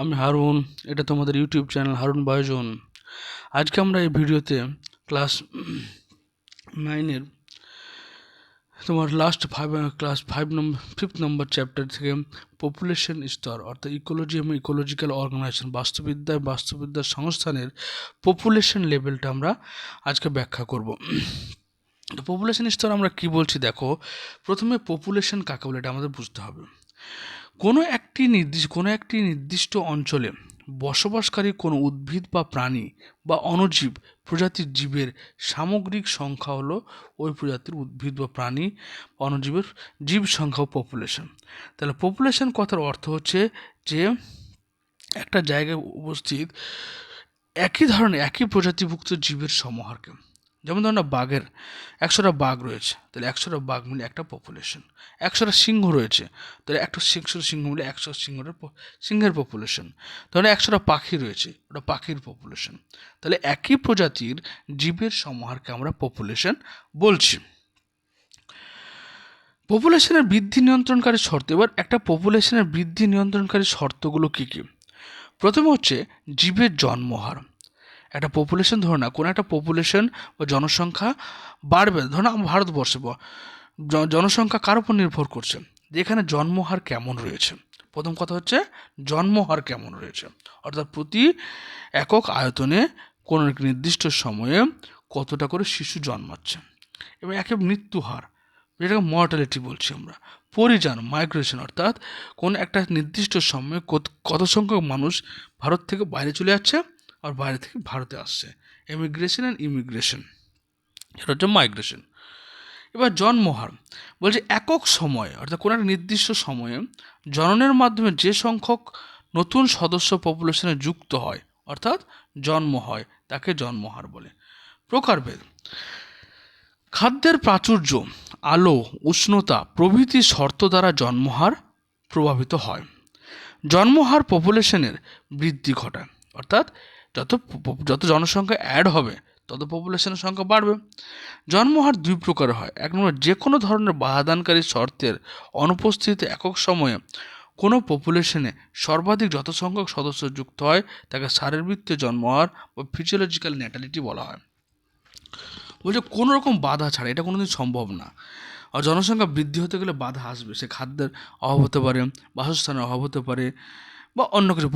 আমি হারুন, এটা তোমাদের ইউটিউব চ্যানেল হারুন বিozone। আজকে আমরা এই ভিডিওতে ক্লাস 9-এর তোমার ক্লাস 5 নম্বর চ্যাপ্টার থেকে পপুলেশন স্তর অর্থাৎ ইকোলজি এবং ইকোলজিক্যাল অর্গানাইজেশন বাস্তুবিদ্যার সংস্থানের পপুলেশন লেভেলটা আমরা আজকে ব্যাখ্যা করব। তো পপুলেশন স্তর আমরা কি বলছি দেখো, প্রথমে পপুলেশন কাকে বলে এটা আমাদের বুঝতে হবে। কোনো একটি নির্দিষ্ট অঞ্চলে বসবাসকারী কোনো উদ্ভিদ বা প্রাণী বা অণুজীব প্রজাতির জীবের সামগ্রিক সংখ্যা হলো ওই প্রজাতির উদ্ভিদ বা প্রাণী অণুজীবের জীব সংখ্যা পপুলেশন। তাহলে পপুলেশন কথার অর্থ হচ্ছে যে একটা জায়গায় উপস্থিত একই প্রজাতিভুক্ত জীবের সমাহারকে। যেমন ধরুন বাঘের 100টা বাঘ রয়েছে, তাহলে 100টা বাঘ মিলে একটা পপুলেশন। 100টা সিংহ রয়েছে, তাহলে 100টা সিংহ মিলে 100 সিংহের পপুলেশন। ধরুন 100টা পাখি রয়েছে, ওটা পাখির পপুলেশন। তাহলে একই প্রজাতির জীবের সমাহারকে আমরা পপুলেশন বলছি। পপুলেশনের বৃদ্ধি নিয়ন্ত্রণকারী শর্ত, এবার একটা পপুলেশনের বৃদ্ধি নিয়ন্ত্রণকারী শর্তগুলো কী কী? প্রথমে হচ্ছে জীবের জন্মহার। একটা পপুলেশন ধরো না, কোনো একটা পপুলেশন বা জনসংখ্যা বাড়বে, ধরো না ভারতবর্ষে জনসংখ্যা কার উপর নির্ভর করছে, যেখানে জন্মহার কেমন রয়েছে। প্রথম কথা হচ্ছে জন্মহার কেমন রয়েছে, অর্থাৎ প্রতি একক আয়তনে কোনো এক নির্দিষ্ট সময়ে কতটা করে শিশু জন্মাচ্ছে। এবং একে মৃত্যুহার, যেটাকে মর্টালিটি বলছি আমরা। পরিযান মাইগ্রেশন, অর্থাৎ কোন একটা নির্দিষ্ট সময়ে কত সংখ্যক মানুষ ভারত থেকে বাইরে চলে যাচ্ছে আর বাইরে থেকে ভারতে আসছে। এমিগ্রেশন অ্যান্ড ইমিগ্রেশন, এটা হচ্ছে মাইগ্রেশন। এবার জন্মহার বলছে একক সময়ে, অর্থাৎ কোনো একটা নির্দিষ্ট সময়ে জননের মাধ্যমে যে সংখ্যক নতুন সদস্য পপুলেশনে যুক্ত হয়, অর্থাৎ জন্ম হয়, তাকে জন্মহার বলে। প্রকারভেদ, খাদ্যের প্রাচুর্য, আলো, উষ্ণতা প্রভৃতি শর্ত দ্বারা জন্মহার প্রভাবিত হয়। জন্মহার পপুলেশনের বৃদ্ধি ঘটায়, অর্থাৎ যত জনসংখ্যা অ্যাড হবে তত পপুলেশনের সংখ্যা বাড়বে। জন্মহার দুই প্রকার হয়। এক নম্বর, যে কোনো ধরনের বাধাদানকারী শর্তের অনুপস্থিতিতে একক সময়ে কোনো পপুলেশনে সর্বাধিক যত সংখ্যক সদস্য যুক্ত হয় তাকে শারীরবৃত্তীয় জন্মহার বা ফিজিওলজিক্যাল ন্যাটালিটি বলা হয়। বলছে কোনো রকম বাধা ছাড়া এটা কোনোদিন সম্ভব না। আর জনসংখ্যা বৃদ্ধি হতে গেলে বাধা আসবে, সে খাদ্যের অভাব হতে পারে, বাসস্থানের অভাব হতে পারে, বা অন্য কিছু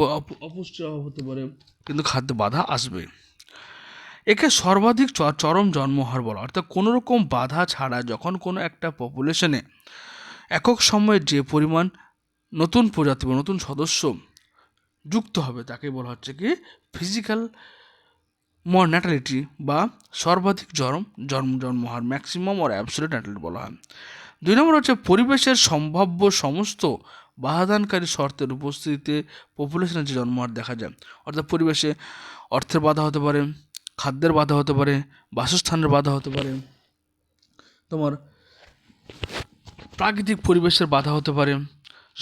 অপুষ্টির অভাব হতে পারে, কিন্তু খাদ্যে বাধা আসবে। একে সর্বাধিক চরম জন্মহার বলা, অর্থাৎ কোনো রকম বাধা ছাড়া যখন কোনো একটা পপুলেশনে একক সময়ে যে পরিমাণ নতুন প্রজাতি বা নতুন সদস্য যুক্ত হবে তাকে বলা হচ্ছে কি ফিজিক্যাল ন্যাটালিটি বা সর্বাধিক জন্মহার, ম্যাক্সিমাম অর অ্যাবসলিউট ন্যাটালিটি বলা হয়। দুই নম্বর হচ্ছে পরিবেশের সম্ভাব্য সমস্ত বাধাদানকারী শর্তের উপস্থিতিতে পপুলেশনের যে জন্মহার দেখা যায়, অর্থাৎ পরিবেশে অর্থের বাধা হতে পারে, খাদ্যের বাধা হতে পারে, বাসস্থানের বাধা হতে পারে, তোমার প্রাকৃতিক পরিবেশের বাধা হতে পারে।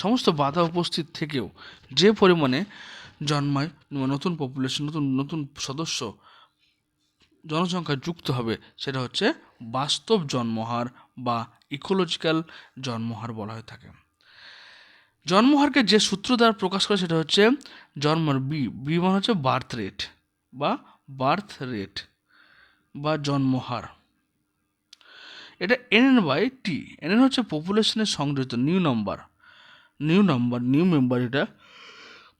সমস্ত বাধা উপস্থিত থেকেও যে পরিমাণে জন্মায় নতুন পপুলেশন, নতুন সদস্য জনসংখ্যা যুক্ত হবে, সেটা হচ্ছে বাস্তব জন্মহার বা ইকোলজিক্যাল জন্মহার বলা হয়ে থাকে। জন্মহারকে যে সূত্র দ্বারা প্রকাশ করে সেটা হচ্ছে জন্মের বি মানে হচ্ছে বার্থ রেট বা জন্মহার। এটা NN/T। NN হচ্ছে পপুলেশনের সংযোজিত নিউ মেম্বার, এটা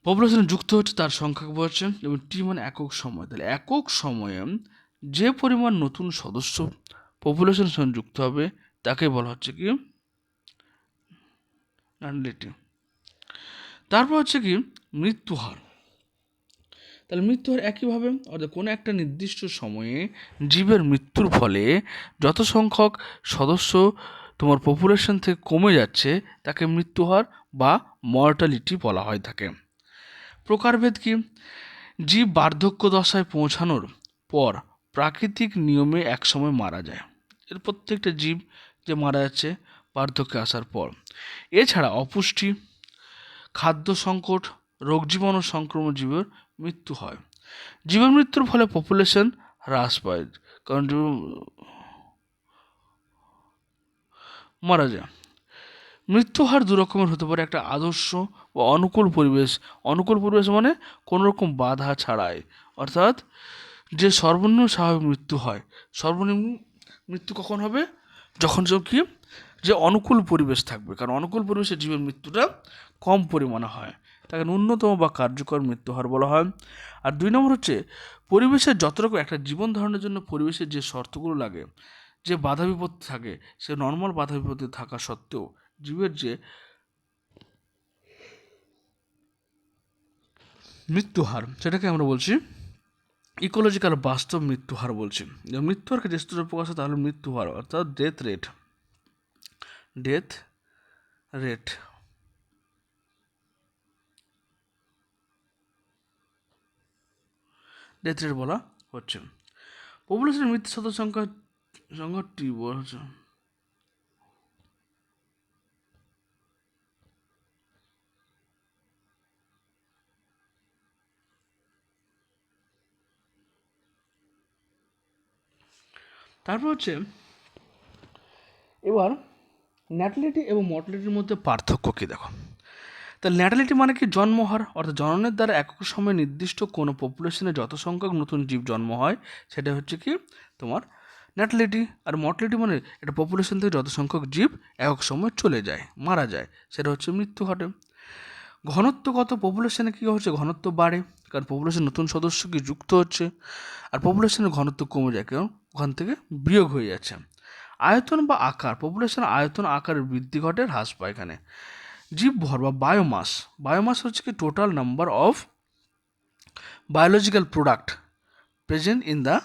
পপুলেশনে যুক্ত হচ্ছে তার সংখ্যাকে বোঝাচ্ছে, এবং টি মানে একক সময়। তাহলে একক সময়ে যে পরিমাণ নতুন সদস্য পপুলেশনের সঙ্গে যুক্ত হবে তাকে বলা হচ্ছে কি ন্যাটালিটি। তারপর হচ্ছে কি মৃত্যুহার। তাহলে মৃত্যুহার একইভাবে, অর্থাৎ কোনো একটা নির্দিষ্ট সময়ে জীবের মৃত্যুর ফলে যত সংখ্যক সদস্য তোমার পপুলেশন থেকে কমে যাচ্ছে তাকে মৃত্যুহার বা মর্টালিটি বলা হয় থাকে। প্রকারভেদ কি, জীব বার্ধক্য দশায় পৌঁছানোর পর প্রাকৃতিক নিয়মে একসময় মারা যায়। এর প্রত্যেকটা জীব যে মারা যাচ্ছে বার্ধক্যে আসার পর। এছাড়া অপুষ্টি, খাদ্য সংকট, রোগ জীবাণু সংক্রমণ জীবের মৃত্যু হয়। জীবের মৃত্যুর ফলে পপুলেশন হ্রাস পায়, কারণ মারা যায়। মৃত্যুহার দু রকমের হতে পারে, একটা আদর্শ ও অনুকূল পরিবেশ। অনুকূল পরিবেশ মানে কোনো রকম বাধা ছাড়াই, অর্থাৎ যে সর্বনিম্ন স্বাভাবিক মৃত্যু হয়। সর্বনিম্ন মৃত্যু কখন হবে? যখন কি যে অনুকূল পরিবেশ থাকবে, কারণ অনুকূল পরিবেশে জীবের মৃত্যুটা কম পরিমাণে হয়, তাকে ন্যূনতম বা কার্যকর মৃত্যুহার বলা হয়। আর 2 নম্বর হচ্ছে পরিবেশের যত রকম একটা জীবন ধারণের জন্য পরিবেশের যে শর্তগুলো লাগে, যে বাধা বিপত্তি থাকে, সে নর্মাল বাধা বিপত্তি থাকা সত্ত্বেও জীবের যে মৃত্যুহার, সেটাকে আমরা বলছি ইকোলজিক্যাল বাস্তব মৃত্যুহার বলছি। মৃত্যুহারকে যে স্তরে প্রকাশ হয় তাহলে মৃত্যুহার, অর্থাৎ death rate. Death rate death rate বলা হচ্ছে। পপুলেশনের মৃত্যু সদস্য সংখ্যাটি বলছে। তারপর হচ্ছে এবার ন্যাটালিটি এবং মর্টালিটির মধ্যে পার্থক্য কী দেখো। তা ন্যাটালিটি মানে কি? জন্মহার, অর্থাৎ জননের দ্বারা একক সময়ে নির্দিষ্ট কোনো পপুলেশনে যত সংখ্যক নতুন জীব জন্ম হয় সেটা হচ্ছে কি তোমার ন্যাটালিটি। আর মর্টালিটি মানে এটা পপুলেশন থেকে যত সংখ্যক জীব একক সময় চলে যায়, মারা যায়, সেটা হচ্ছে মৃত্যু ঘটে। ঘনত্বগত পপুলেশনে কী হচ্ছে? ঘনত্ব বাড়ে, কারণ পপুলেশন নতুন সদস্য কি যুক্ত হচ্ছে, আর পপুলেশনের ঘনত্ব কমে যায়, কারণ ওখান থেকে বিয়োগ হয়ে যাচ্ছে। আয়তন বা আকার, পপুলেশন আয়তন আকারের বৃদ্ধি ঘটে, হ্রাস পায় এখানে। জীবভর বা বায়োমাস, বায়োমাস হচ্ছে কি total number of biological product present in the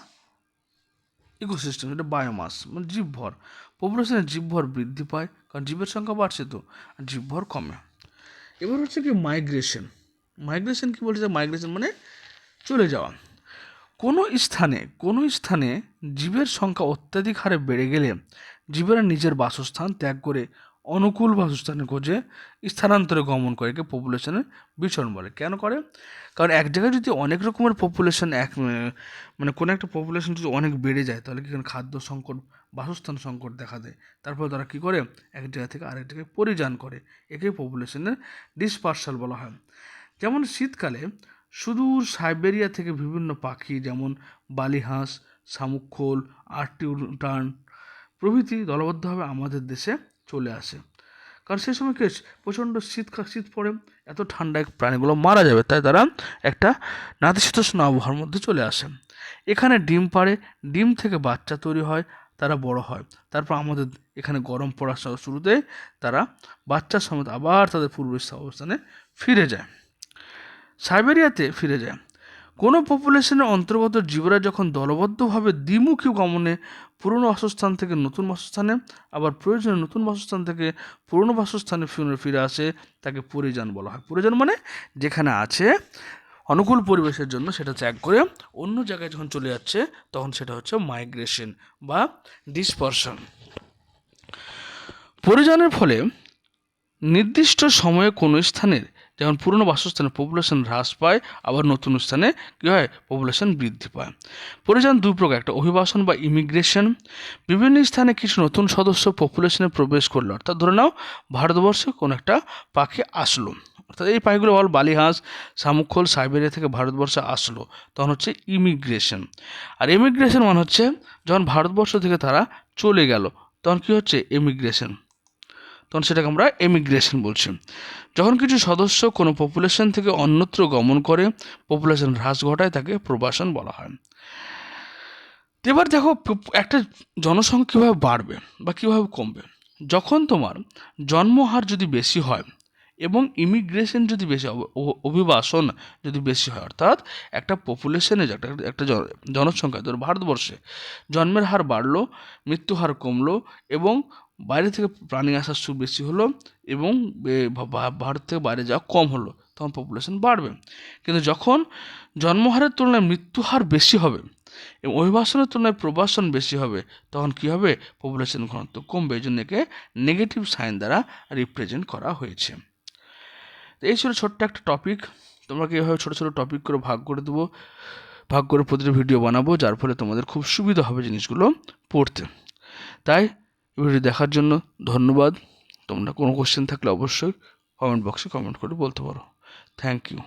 ecosystem, এটা বায়োমাস মানে জীবভর। পপুলেশনের জীবভর বৃদ্ধি পায়, কারণ জীবের সংখ্যা বাড়ছে তো, আর জীবভর কমে। এবার হচ্ছে কি মাইগ্রেশন। মাইগ্রেশন কি বলছে? মাইগ্রেশন মানে চলে যাওয়া। কোনো স্থানে জীবের সংখ্যা অত্যাধিক হারে বেড়ে গেলে জীবেরা নিজের বাসস্থান ত্যাগ করে অনুকূল বাসস্থানের খোঁজে স্থানান্তরে গমন করে, একে পপুলেশনের বিচরণ বলে। কেন করে? কারণ এক জায়গায় যদি অনেক রকমের পপুলেশন মানে কোনো একটা পপুলেশন যদি অনেক বেড়ে যায় তাহলে কি খাদ্য সংকট, বাসস্থান সংকট দেখা দেয়। তারপর তারা কী করে? এক জায়গা থেকে আরেক জায়গায় পরিযান করে, একে পপুলেশনের ডিসপার্সাল বলা হয়। যেমন শীতকালে সুদূর সাইবেরিয়া থেকে বিভিন্ন পাখি যেমন বালিহাঁস, শামুক-খোল, আর্টিউটার্ন প্রভৃতি দলবদ্ধভাবে আমাদের দেশে চলে আসে, কারণ সেই সময় কি প্রচণ্ড শীত পড়ে, এত ঠান্ডায় প্রাণীগুলো মারা যাবে, তাই তারা একটা নাতিশীতোষ্ণ আবহাওয়ার মধ্যে চলে আসে। এখানে ডিম পাড়ে, ডিম থেকে বাচ্চা তৈরি হয়, তারা বড় হয়, তারপর আমাদের এখানে গরম পড়ার শুরুতে তারা বাচ্চার সমেত আবার তাদের পূর্বের অবস্থানে ফিরে যায়, সাইবেরিয়াতে ফিরে যায়। কোনো পপুলেশনের অন্তর্গত জীবরা যখন দলবদ্ধভাবে দ্বিমুখী গমনে পুরনো বাসস্থান থেকে নতুন বাসস্থানে, আবার প্রয়োজনে নতুন বাসস্থান থেকে পুরনো বাসস্থানে ফিরে আসে, তাকে পরিযান বলা হয়। পরিযান মানে যেখানে আছে অনুকূল পরিবেশের জন্য সেটা ত্যাগ করে অন্য জায়গায় যখন চলে যাচ্ছে তখন সেটা হচ্ছে মাইগ্রেশন বা ডিসপারশন। পরিযানের ফলে নির্দিষ্ট সময়ে কোনো স্থানের যেমন পুরনো বাসস্থানের পপুলেশন হ্রাস পায়, আবার নতুন স্থানে কী হয়? পপুলেশন বৃদ্ধি পায়। পরিযান দুই প্রকার, একটা অভিবাসন বা ইমিগ্রেশন। বিভিন্ন স্থানে কিছু নতুন সদস্য পপুলেশনে প্রবেশ করলো, অর্থাৎ ধরে নাও ভারতবর্ষে কোনো একটা পাখি আসলো, অর্থাৎ এই পাখিগুলো বল বালিহাঁস, শামুক-খোল সাইবেরিয়া থেকে ভারতবর্ষে আসলো, তখন হচ্ছে ইমিগ্রেশন। আর ইমিগ্রেশন মানে হচ্ছে যখন ভারতবর্ষ থেকে তারা চলে গেল তখন কী হচ্ছে? এমিগ্রেশন, তখন সেটাকে আমরা এমিগ্রেশন বলছি। যখন কিছু সদস্য কোনো পপুলেশন থেকে অন্যত্র গমন করে পপুলেশন হ্রাস ঘটায়, তাকে প্রবাসন বলা হয়। এবার দেখো একটা জনসংখ্যা কীভাবে বাড়বে বা কীভাবে কমবে। যখন তোমার জন্মহার যদি বেশি হয় এবং ইমিগ্রেশন যদি বেশি, অভিবাসন যদি বেশি হয়, অর্থাৎ একটা পপুলেশনে একটা জনসংখ্যা ধরো ভারতবর্ষে জন্মের হার বাড়লো, মৃত্যু হার কমলো, এবং বাইরে থেকে প্রাণী আসার সুখ বেশি হলো, এবং ভারত থেকে বাইরে যাওয়া কম হলো, তখন পপুলেশন বাড়বে। কিন্তু যখন জন্মহারের তুলনায় মৃত্যু হার বেশি হবে এবং অভিবাসনের তুলনায় প্রবাসন বেশি হবে, তখন কী হবে? পপুলেশন ঘনত্ব কমবে। এই জন্য একে নেগেটিভ সাইন দ্বারা রিপ্রেজেন্ট করা হয়েছে। এই ছিল ছোট্ট একটা টপিক। তোমাকে এভাবে ছোটো ছোটো টপিক করে ভাগ করে দেবো, ভাগ করে প্রতিটা ভিডিও বানাবো, যার ফলে তোমাদের খুব সুবিধা হবে জিনিসগুলো পড়তে। তাই ভিডিও দেখার জন্য ধন্যবাদ। তোমরা কোনো কোশ্চেন থাকলে অবশ্যই কমেন্ট বক্সে কমেন্ট করে বলতে পারো। Thank you.